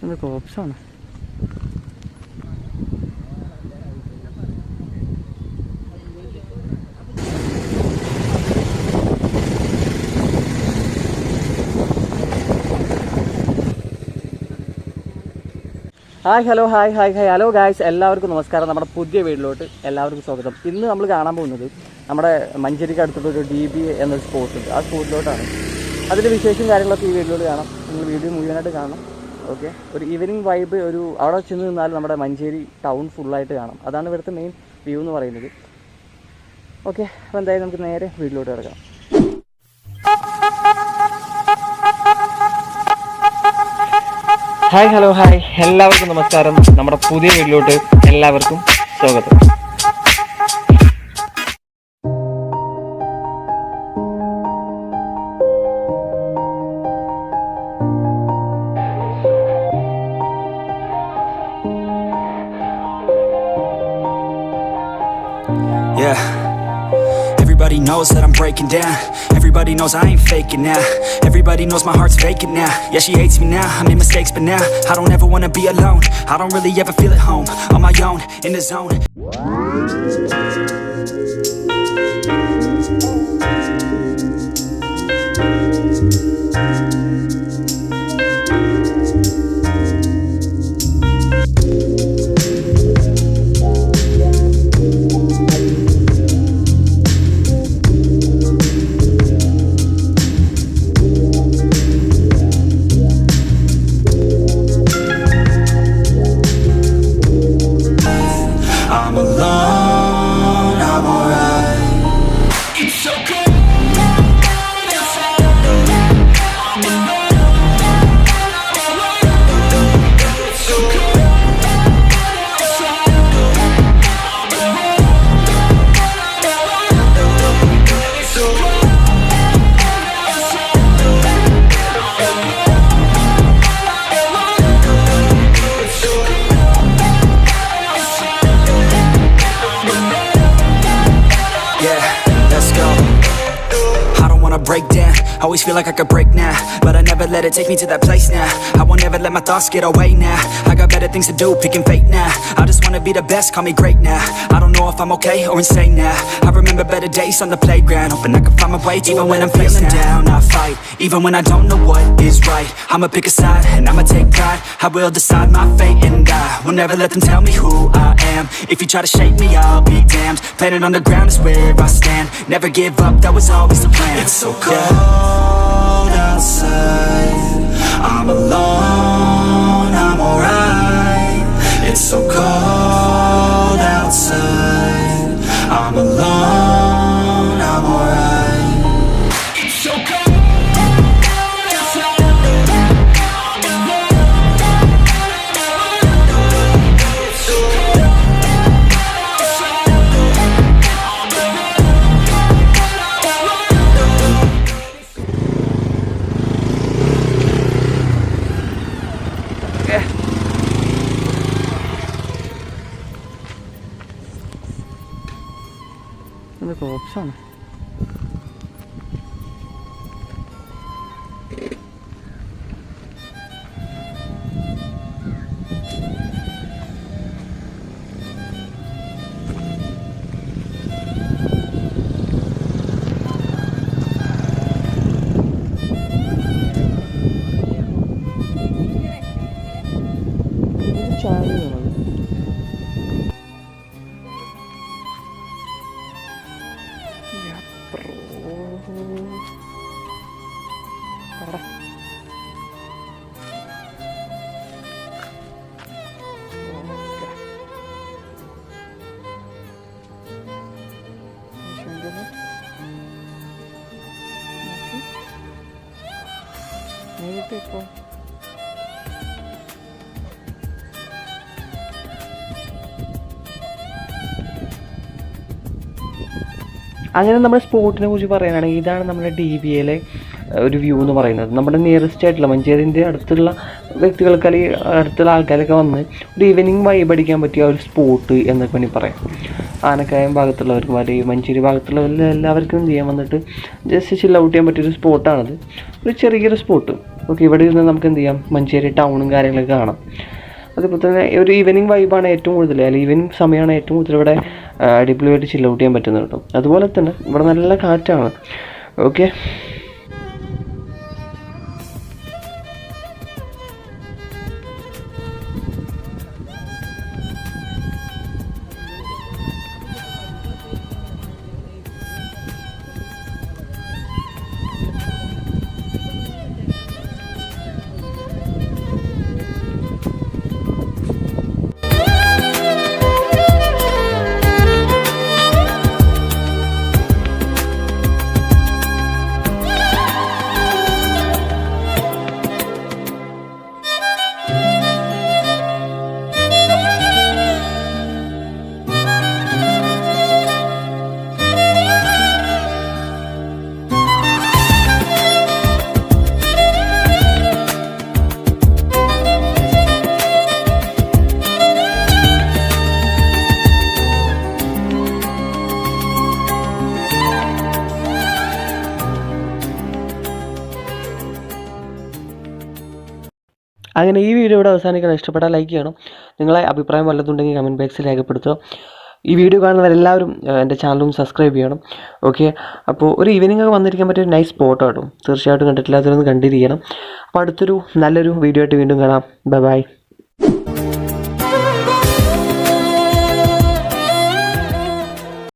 ഇത് കോപ്സാണ്. Hello guys, എല്ലാവർക്കും നമസ്കാരം. നമ്മുടെ പുതിയ വീട്ടിലോട്ട് എല്ലാവർക്കും സ്വാഗതം. ഇന്ന് നമ്മൾ കാണാൻ പോകുന്നത് നമ്മുടെ മഞ്ചേരിക്ക് അടുത്തുള്ളൊരു DBA എന്നൊരു സ്പോട്ടുണ്ട്. ആ സ്പോട്ടിലോട്ടാണ്. അതിൻ്റെ വിശേഷം കാര്യങ്ങളൊക്കെ ഈ വീട്ടിലോട്ട് കാണാം. നിങ്ങൾ വീഡിയോ മുഴുവനായിട്ട് കാണണം. ഓക്കെ, ഒരു ഈവനിങ് വൈബ്, ഒരു അവിടെ ചെന്ന് നിന്നാൽ നമ്മുടെ മഞ്ചേരി ടൗൺ ഫുള്ളായിട്ട് കാണാം. അതാണ് ഇവിടുത്തെ മെയിൻ വ്യൂ എന്ന് പറയുന്നത്. ഓക്കെ, അപ്പോൾ എന്തായാലും നമുക്ക് നേരെ വീട്ടിലോട്ട് കിടക്കാം. ഹലോ എല്ലാവർക്കും നമസ്കാരം. നമ്മുടെ പുതിയ വീട്ടിലോട്ട് എല്ലാവർക്കും സ്വാഗതം. Everybody knows that I'm breaking down. Everybody knows I ain't faking now. Everybody knows my heart's vacant now. Yeah, she hates me now, I made mistakes but now I don't ever wanna be alone. I don't really ever feel at home. On my own, in the zone. Break down, always feel like I could break now, but I never let it take me to that place now. I won't ever let my thoughts get away now. I got better things to do, picking fate now. I just wanna be the best, call me great now. I don't know if I'm okay or insane now. I remember better days on the playground, hoping I can find my way even when I'm feeling down. I fight, even when I don't know what is right. I'ma pick a side, and I'ma take pride. I will decide my fate, and I will never let them tell me who I am. If you try to shake me, I'll be damned. Planet on the ground is where I stand. Never give up, that was always the plan. It's so cold outside, I'm alone, I'm alright. It's so cold outside, I'm alone, I'm alright. It's so cold. ഇത് കോപ്സാണ്. ഇപ്പോൾ അങ്ങനെ നമ്മുടെ സ്പോട്ടിനെ കുറിച്ച് പറയാനാണെങ്കിൽ ഇതാണ് നമ്മുടെ DBAയിലെ ഒരു view എന്ന് പറയുന്നത്. നമ്മുടെ നിയറസ്റ്റ് ആയിട്ടുള്ള മഞ്ചേരിൻ്റെ അടുത്തുള്ള വ്യക്തികൾക്ക് അല്ലെങ്കിൽ അടുത്തുള്ള ആൾക്കാരൊക്കെ വന്ന് ഒരു ഈവനിങ് വൈബ് അടിക്കാൻ പറ്റിയ ഒരു സ്പോട്ട് എന്നൊക്കെ വേണമെങ്കിൽ പറയാം. ആനക്കായം ഭാഗത്തുള്ളവർക്കും അല്ലെങ്കിൽ മഞ്ചേരി ഭാഗത്തുള്ള എല്ലാവർക്കും എന്ത് ചെയ്യാൻ വന്നിട്ട് ജസ്റ്റ് ചിൽ ഔട്ട് ചെയ്യാൻ പറ്റിയൊരു സ്പോട്ടാണത്. ഒരു ചെറിയൊരു സ്പോട്ട്. ഓക്കെ, ഇവിടെ ഇരുന്ന് നമുക്ക് എന്ത് ചെയ്യാം, മഞ്ചേരി ടൗണും കാര്യങ്ങളൊക്കെ കാണാം. അതുപോലെ തന്നെ ഒരു ഈവനിങ് വൈബാണ് ഏറ്റവും കൂടുതൽ, അല്ലെങ്കിൽ ഈവനിങ് സമയമാണ് ഏറ്റവും കൂടുതൽ ഇവിടെ അടിപൊളിയായിട്ട് ചിൽ ഔട്ട് ചെയ്യാൻ പറ്റുന്നത് കേട്ടോ. അതുപോലെ തന്നെ ഇവിടെ നല്ല കാറ്റാണ്. ഓക്കെ, അങ്ങനെ ഈ വീഡിയോ ഇവിടെ അവസാനിക്കണം. ഇഷ്ടപ്പെട്ടാൽ ലൈക്ക് ചെയ്യണം. നിങ്ങളെ അഭിപ്രായം വല്ലതുണ്ടെങ്കിൽ കമൻറ്റ് ബോക്സിൽ രേഖപ്പെടുത്തുക. ഈ വീഡിയോ കാണുന്നവരെല്ലാവരും എൻ്റെ ചാനലും സബ്സ്ക്രൈബ് ചെയ്യണം. ഓക്കെ, അപ്പോൾ ഒരു ഈവനിങ് ഒക്കെ വന്നിരിക്കാൻ പറ്റിയ ഒരു നൈസ് സ്പോട്ടാണ്. തീർച്ചയായിട്ടും കണ്ടിട്ടില്ലാത്തവരൊന്ന് കണ്ടിരിക്കണം. അപ്പോൾ അടുത്തൊരു നല്ലൊരു വീഡിയോ ആയിട്ട് വീണ്ടും കാണാം. Bye bye.